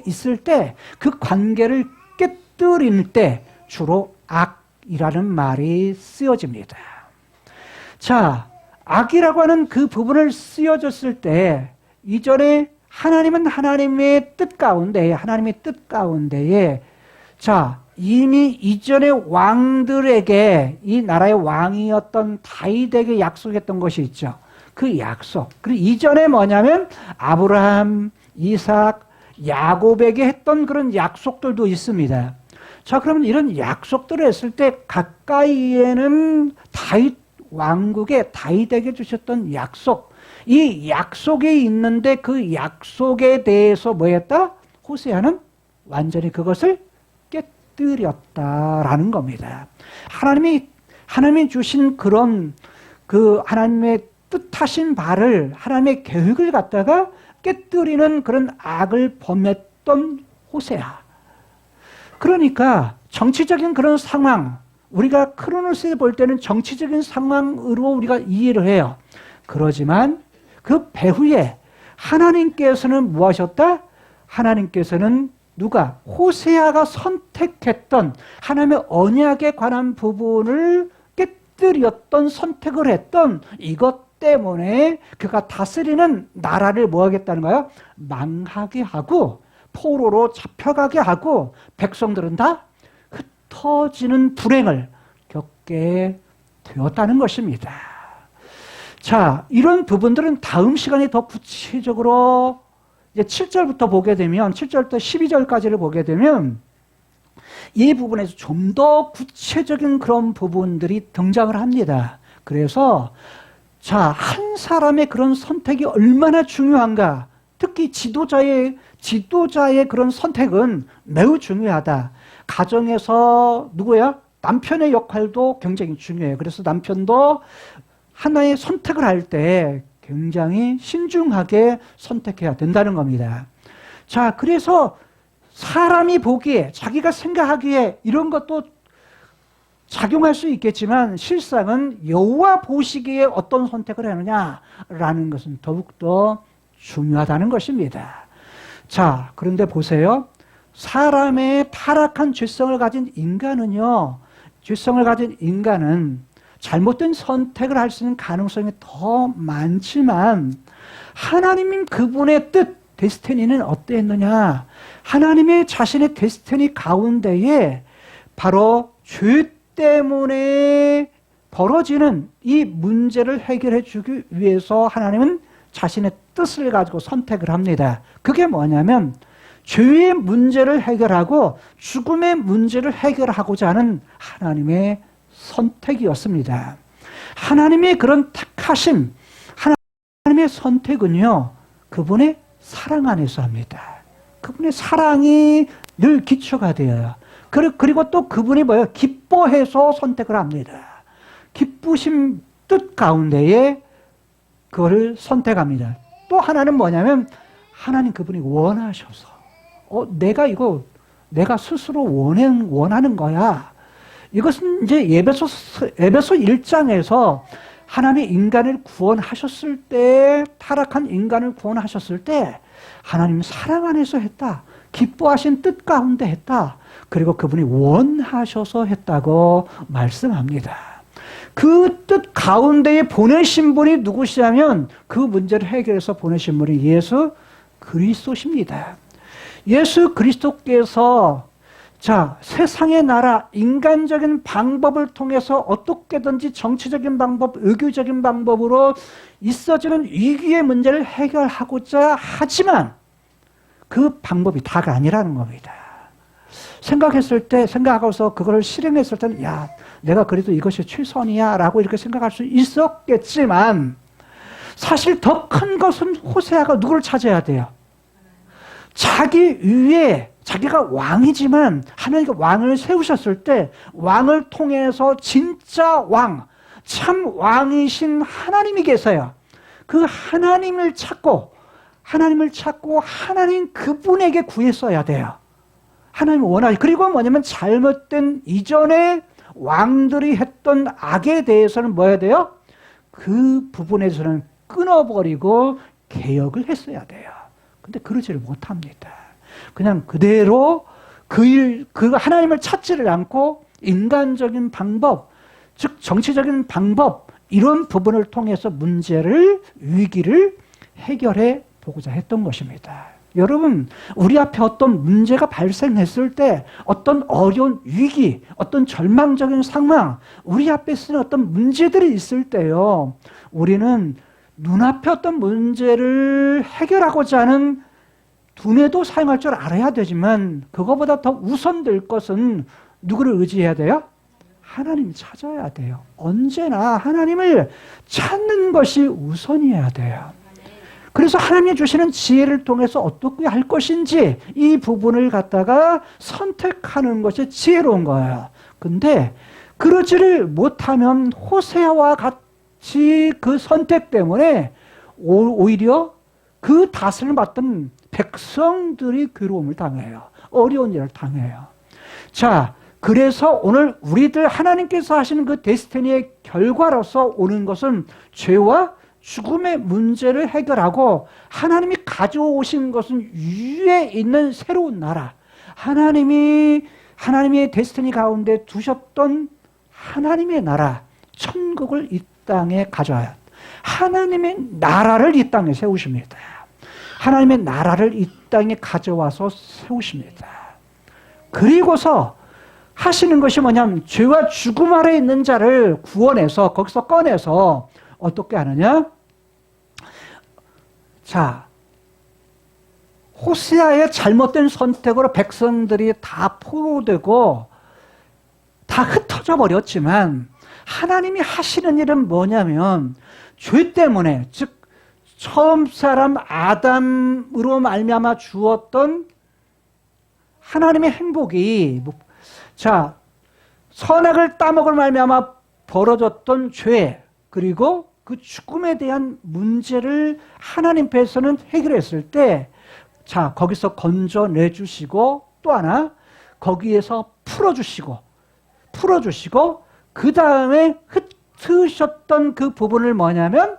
있을 때 그 관계를 깨뜨릴 때 주로 악이라는 말이 쓰여집니다. 자, 악이라고 하는 그 부분을 쓰여졌을 때 이전에 하나님은 하나님의 뜻 가운데에 자 이미 이전의 왕들에게 이 나라의 왕이었던 다윗에게 약속했던 것이 있죠. 그 약속. 그리고 이전에 뭐냐면 아브라함, 이삭, 야곱에게 했던 그런 약속들도 있습니다. 자, 그러면 이런 약속들을 했을 때 가까이에는 왕국의 다윗에게 주셨던 약속, 이 약속에 있는데 그 약속에 대해서 뭐였다? 호세아는 완전히 그것을 깨뜨렸다라는 겁니다. 하나님이 주신 그런 그 하나님의 뜻하신 바를 하나님의 계획을 갖다가 깨뜨리는 그런 악을 범했던 호세아. 그러니까 정치적인 그런 상황, 우리가 크로노스에 볼 때는 정치적인 상황으로 우리가 이해를 해요. 그러지만 그 배후에 하나님께서는 무엇이었다? 하나님께서는 누가? 호세아가 선택했던 하나님의 언약에 관한 부분을 깨뜨렸던 선택을 했던 이것 때문에 그가 다스리는 나라를 뭐 하겠다는 거예요? 망하게 하고 포로로 잡혀가게 하고 백성들은 다 흩어지는 불행을 겪게 되었다는 것입니다. 자, 이런 부분들은 다음 시간에 더 구체적으로 이제 7절부터 보게 되면 7절부터 12절까지를 보게 되면 이 부분에서 좀 더 구체적인 그런 부분들이 등장을 합니다. 그래서 자, 한 사람의 그런 선택이 얼마나 중요한가. 특히 지도자의 그런 선택은 매우 중요하다. 가정에서 누구야? 남편의 역할도 굉장히 중요해요. 그래서 남편도 하나의 선택을 할 때 굉장히 신중하게 선택해야 된다는 겁니다. 자, 그래서 사람이 보기에, 자기가 생각하기에 이런 것도 작용할 수 있겠지만 실상은 여호와 보시기에 어떤 선택을 하느냐라는 것은 더욱더 중요하다는 것입니다. 자, 그런데 보세요. 사람의 타락한 죄성을 가진 인간은 잘못된 선택을 할 수 있는 가능성이 더 많지만 하나님 그분의 뜻, 데스티니는 어땠느냐? 하나님의 자신의 데스티니 가운데에 바로 죄 때문에 벌어지는 이 문제를 해결해 주기 위해서 하나님은 자신의 뜻을 가지고 선택을 합니다. 그게 뭐냐면 죄의 문제를 해결하고 죽음의 문제를 해결하고자 하는 하나님의 선택이었습니다. 하나님의 그런 택하심, 하나님의 선택은요, 그분의 사랑 안에서 합니다. 그분의 사랑이 늘 기초가 되어요. 그리고 또 그분이 뭐예요? 기뻐해서 선택을 합니다. 기쁘심 뜻 가운데에 그거를 선택합니다. 또 하나는 뭐냐면 하나님 그분이 원하셔서 내가 스스로 원하는 거야. 이것은 이제 에베소 1장에서 하나님이 인간을 구원하셨을 때, 타락한 인간을 구원하셨을 때 하나님 사랑 안에서 했다. 기뻐하신 뜻 가운데 했다. 그리고 그분이 원하셔서 했다고 말씀합니다. 그 뜻 가운데에 보내신 분이 누구시냐면 그 문제를 해결해서 보내신 분이 예수 그리스도십니다. 예수 그리스도께서 자, 세상의 나라, 인간적인 방법을 통해서 어떻게든지 정치적인 방법, 의교적인 방법으로 있어지는 위기의 문제를 해결하고자 하지만 그 방법이 다가 아니라는 겁니다. 생각하고서 그걸 실행했을 때는, 야, 내가 그래도 이것이 최선이야 라고 이렇게 생각할 수 있었겠지만, 사실 더 큰 것은 호세아가 누구를 찾아야 돼요? 자기 위에, 자기가 왕이지만 하나님께 왕을 세우셨을 때 왕을 통해서 진짜 왕, 참 왕이신 하나님이 계세요. 그 하나님을 찾고 하나님 그분에게 구했어야 돼요. 하나님 원하시. 그리고 뭐냐면 잘못된 이전에 왕들이 했던 악에 대해서는 뭐 해야 돼요? 그 부분에서는 끊어버리고 개혁을 했어야 돼요. 근데 그러지를 못합니다. 그냥 그대로 그 하나님을 찾지를 않고 인간적인 방법, 즉 정치적인 방법, 이런 부분을 통해서 위기를 해결해 보고자 했던 것입니다. 여러분, 우리 앞에 어떤 문제가 발생했을 때, 어떤 어려운 위기, 어떤 절망적인 상황, 우리 앞에 쓰는 어떤 문제들이 있을 때요, 우리는 눈앞에 어떤 문제를 해결하고자 하는 두뇌도 사용할 줄 알아야 되지만, 그거보다 더 우선될 것은 누구를 의지해야 돼요? 하나님 찾아야 돼요. 언제나 하나님을 찾는 것이 우선이어야 돼요. 그래서 하나님이 주시는 지혜를 통해서 어떻게 할 것인지 이 부분을 갖다가 선택하는 것이 지혜로운 거예요. 근데 그러지를 못하면 호세아와 같이 그 선택 때문에 오히려 그 다스림을 받던 백성들이 괴로움을 당해요. 어려운 일을 당해요. 자, 그래서 오늘 우리들 하나님께서 하시는 그 데스티니의 결과로서 오는 것은 죄와 죽음의 문제를 해결하고 하나님이 가져오신 것은 위에 있는 새로운 나라, 하나님의 데스티니 가운데 두셨던 하나님의 나라, 천국을 이 땅에 가져와요. 하나님의 나라를 이 땅에 세우십니다. 하나님의 나라를 이 땅에 가져와서 세우십니다. 그리고서 하시는 것이 뭐냐면 죄와 죽음 아래 있는 자를 구원해서 거기서 꺼내서 어떻게 하느냐? 자, 호세아의 잘못된 선택으로 백성들이 다 포로되고 다 흩어져 버렸지만 하나님이 하시는 일은 뭐냐면 죄 때문에, 즉 처음 사람 아담으로 말미암아 주었던 하나님의 행복이, 자, 선악을 따먹을 말미암아 벌어졌던 죄, 그리고 그 죽음에 대한 문제를 하나님 앞에서는 해결했을 때, 자, 거기서 건져내 주시고, 또 하나 거기에서 풀어주시고 그 다음에 흩으셨던 그 부분을 뭐냐면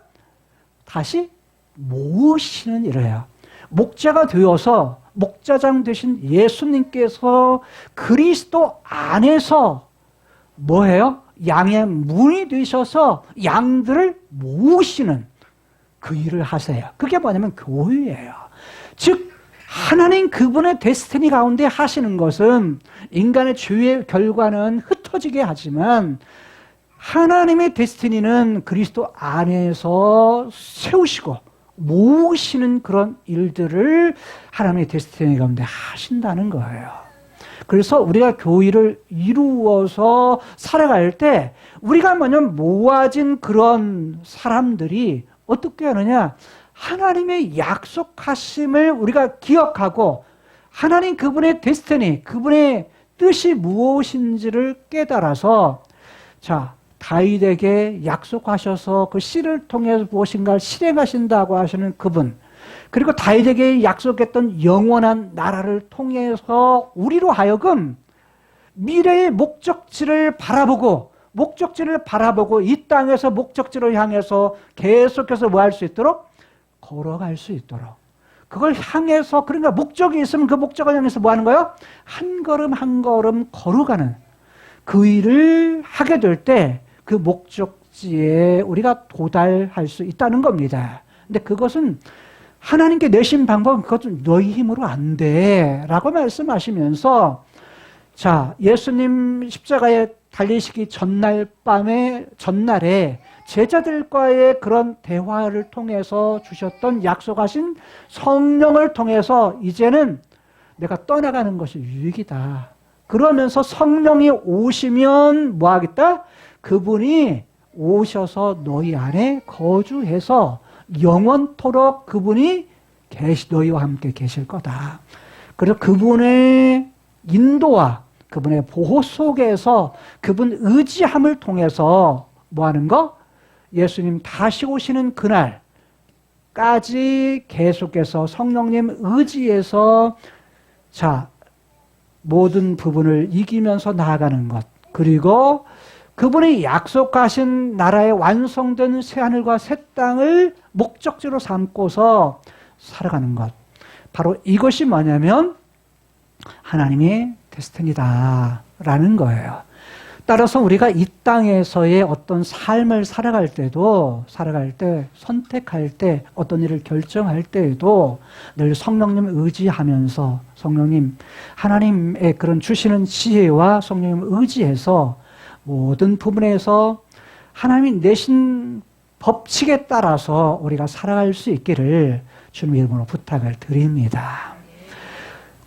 다시 모으시는 일을 해요. 목자가 되어서, 목자장 되신 예수님께서 그리스도 안에서 뭐예요? 양의 문이 되셔서 양들을 모으시는 그 일을 하세요. 그게 뭐냐면 교회예요. 즉 하나님 그분의 데스티니 가운데 하시는 것은 인간의 죄의 결과는 흩어지게 하지만 하나님의 데스티니는 그리스도 안에서 세우시고 모으시는 그런 일들을 하나님의 데스티니 가운데 하신다는 거예요. 그래서 우리가 교회를 이루어서 살아갈 때 우리가 뭐냐면 모아진 그런 사람들이 어떻게 하느냐, 하나님의 약속하심을 우리가 기억하고 하나님 그분의 데스티니, 그분의 뜻이 무엇인지를 깨달아서, 자, 다윗에게 약속하셔서 그 씨를 통해서 무엇인가를 실행하신다고 하시는 그분, 그리고 다윗에게 약속했던 영원한 나라를 통해서 우리로 하여금 미래의 목적지를 바라보고 이 땅에서 목적지를 향해서 계속해서 뭐 할 수 있도록? 걸어갈 수 있도록. 그걸 향해서, 그러니까 목적이 있으면 그 목적을 향해서 뭐 하는 거예요? 한 걸음 한 걸음 걸어가는 그 일을 하게 될 때 그 목적지에 우리가 도달할 수 있다는 겁니다. 근데 그것은 하나님께 내신 방법은 그것은 너희 힘으로 안 돼 라고 말씀하시면서, 자, 예수님 십자가에 달리시기 전날에 제자들과의 그런 대화를 통해서 주셨던 약속하신 성령을 통해서 이제는 내가 떠나가는 것이 유익이다. 그러면서 성령이 오시면 뭐 하겠다? 그분이 오셔서 너희 안에 거주해서 영원토록 그분이 너희와 함께 계실 거다. 그래서 그분의 인도와 그분의 보호 속에서 그분 의지함을 통해서 뭐 하는 거? 예수님 다시 오시는 그날까지 계속해서 성령님 의지에서, 자, 모든 부분을 이기면서 나아가는 것, 그리고 그분이 약속하신 나라의 완성된 새하늘과 새 땅을 목적지로 삼고서 살아가는 것, 바로 이것이 뭐냐면 하나님의 데스티니다라는 거예요. 따라서 우리가 이 땅에서의 어떤 삶을 살아갈 때, 선택할 때, 어떤 일을 결정할 때에도 늘 성령님 의지하면서, 성령님, 하나님의 그런 주시는 지혜와 성령님 의지해서 모든 부분에서 하나님이 내신 법칙에 따라서 우리가 살아갈 수 있기를 주님 이름으로 부탁을 드립니다.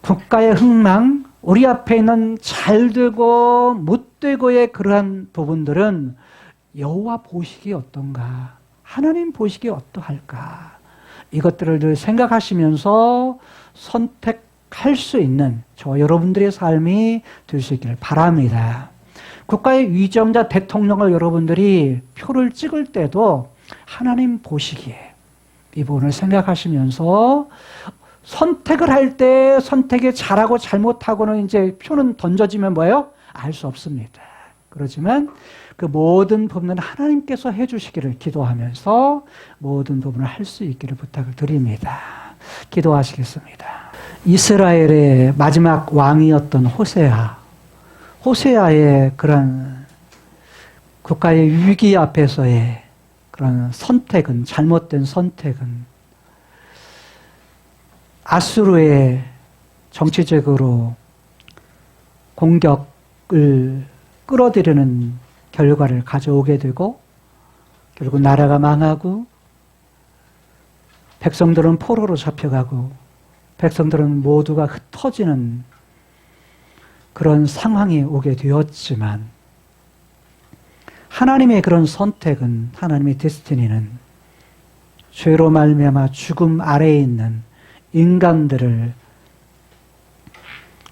국가의 흥망, 우리 앞에 있는 잘되고 못되고의 그러한 부분들은 여호와 보시기에 어떤가, 하나님 보시기에 어떠할까, 이것들을 늘 생각하시면서 선택할 수 있는 저 여러분들의 삶이 될 수 있기를 바랍니다. 국가의 위정자 대통령을 여러분들이 표를 찍을 때도 하나님 보시기에 이 부분을 생각하시면서 선택을 할 때 선택이 잘하고 잘못하고는 이제 표는 던져지면 뭐예요? 알 수 없습니다. 그렇지만 그 모든 부분은 하나님께서 해주시기를 기도하면서 모든 부분을 할 수 있기를 부탁을 드립니다. 기도하시겠습니다. 이스라엘의 마지막 왕이었던 호세아의 그런 국가의 위기 앞에서의 그런 선택은, 잘못된 선택은 아수르의 정치적으로 공격을 끌어들이는 결과를 가져오게 되고 결국 나라가 망하고 백성들은 포로로 잡혀가고 백성들은 모두가 흩어지는 그런 상황이 오게 되었지만 하나님의 그런 선택은, 하나님의 데스티니는 죄로 말미암아 죽음 아래에 있는 인간들을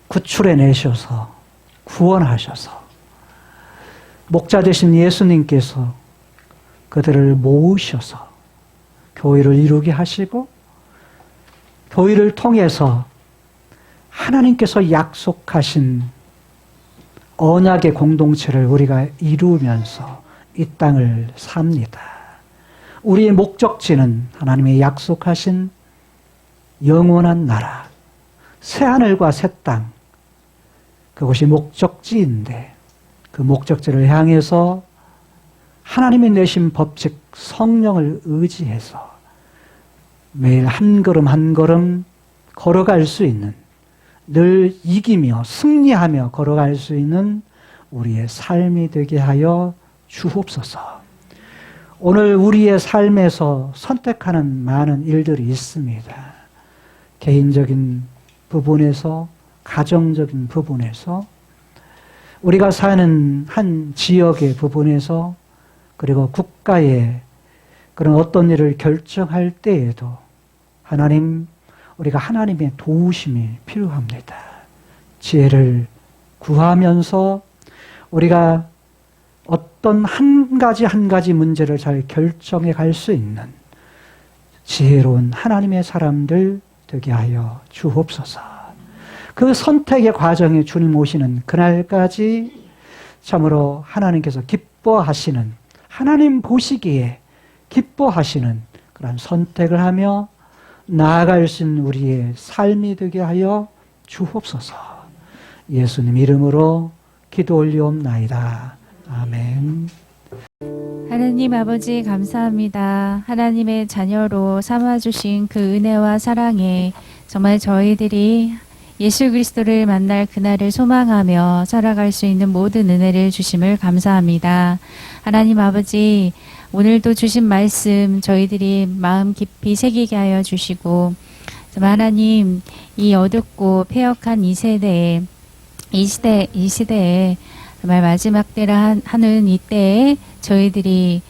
구출해내셔서 구원하셔서 목자 되신 예수님께서 그들을 모으셔서 교회를 이루게 하시고 교회를 통해서 하나님께서 약속하신 언약의 공동체를 우리가 이루면서 이 땅을 삽니다. 우리의 목적지는 하나님의 약속하신 영원한 나라, 새하늘과 새 땅, 그것이 목적지인데 그 목적지를 향해서 하나님이 내신 법칙 성령을 의지해서 매일 한 걸음 한 걸음 걸어갈 수 있는, 늘 이기며 승리하며 걸어갈 수 있는 우리의 삶이 되게 하여 주옵소서. 오늘 우리의 삶에서 선택하는 많은 일들이 있습니다. 개인적인 부분에서, 가정적인 부분에서, 우리가 사는 한 지역의 부분에서, 그리고 국가의 그런 어떤 일을 결정할 때에도 하나님, 우리가 하나님의 도우심이 필요합니다. 지혜를 구하면서 우리가 어떤 한 가지 문제를 잘 결정해 갈 수 있는 지혜로운 하나님의 사람들 되게 하여 주옵소서. 그 선택의 과정에 주님 오시는 그날까지 참으로 하나님께서 기뻐하시는, 하나님 보시기에 기뻐하시는 그런 선택을 하며 나아갈 수 있는 우리의 삶이 되게 하여 주옵소서. 예수님 이름으로 기도 올리옵나이다. 아멘. 하나님 아버지 감사합니다. 하나님의 자녀로 삼아주신 그 은혜와 사랑에 정말 저희들이 예수 그리스도를 만날 그날을 소망하며 살아갈 수 있는 모든 은혜를 주심을 감사합니다. 하나님 아버지, 오늘도 주신 말씀 저희들이 마음 깊이 새기게 하여 주시고, 정말 하나님, 이 어둡고 폐역한 이 시대에 정말 마지막 때라 하는 이때에 저희들이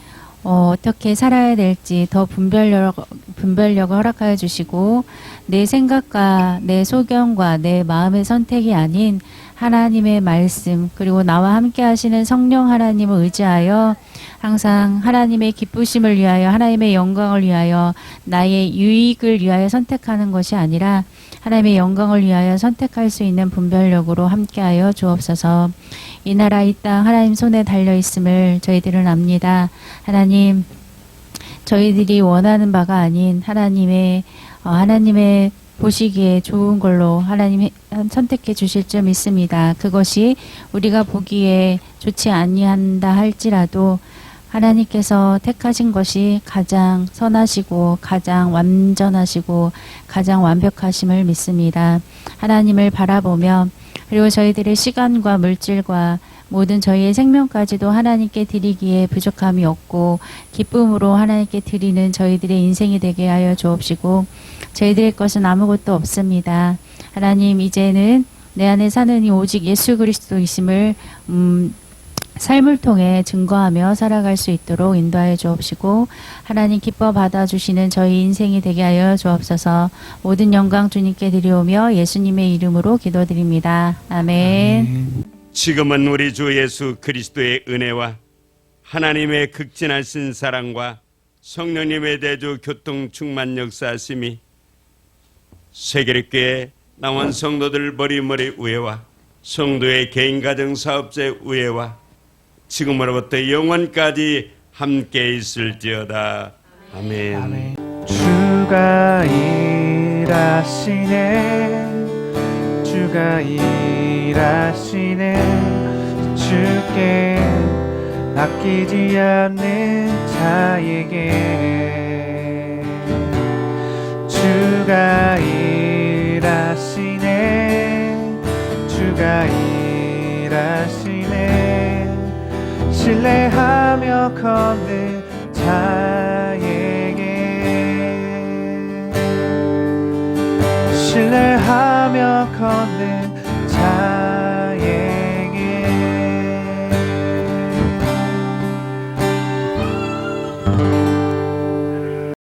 어떻게 살아야 될지 더 분별력을 허락하여 주시고, 내 생각과 내 소견과 내 마음의 선택이 아닌 하나님의 말씀, 그리고 나와 함께 하시는 성령 하나님을 의지하여 항상 하나님의 기쁘심을 위하여, 하나님의 영광을 위하여, 나의 유익을 위하여 선택하는 것이 아니라 하나님의 영광을 위하여 선택할 수 있는 분별력으로 함께하여 주옵소서. 이 나라 이 땅 하나님 손에 달려있음을 저희들은 압니다. 하나님, 저희들이 원하는 바가 아닌 하나님의 보시기에 좋은 걸로 하나님이 선택해 주실 줄 믿습니다. 그것이 우리가 보기에 좋지 아니한다 할지라도 하나님께서 택하신 것이 가장 선하시고 가장 완전하시고 가장 완벽하심을 믿습니다. 하나님을 바라보며, 그리고 저희들의 시간과 물질과 모든 저희의 생명까지도 하나님께 드리기에 부족함이 없고 기쁨으로 하나님께 드리는 저희들의 인생이 되게 하여 주옵시고, 저희들의 것은 아무것도 없습니다. 하나님, 이제는 내 안에 사는 이 오직 예수 그리스도이심을 삶을 통해 증거하며 살아갈 수 있도록 인도하여 주옵시고, 하나님 기뻐 받아주시는 저희 인생이 되게 하여 주옵소서. 모든 영광 주님께 드리오며 예수님의 이름으로 기도드립니다. 아멘. 지금은 우리 주 예수 그리스도의 은혜와 하나님의 극진하신 사랑과 성령님의 대주 교통 충만 역사하심이 세계립교회 남원 성도들 머리머리 위에와 성도의 개인 가정 사업자의 위에와 지금으로부터 영원까지 함께 있을지어다. 아멘. 아멘. 주가 일하시네, 주가 일하시네. 주께 아끼지 않는 자에게 주가 일하시네, 주가 일하시네. 신뢰하며 걷는 자에게 노래하며 걷는 자에게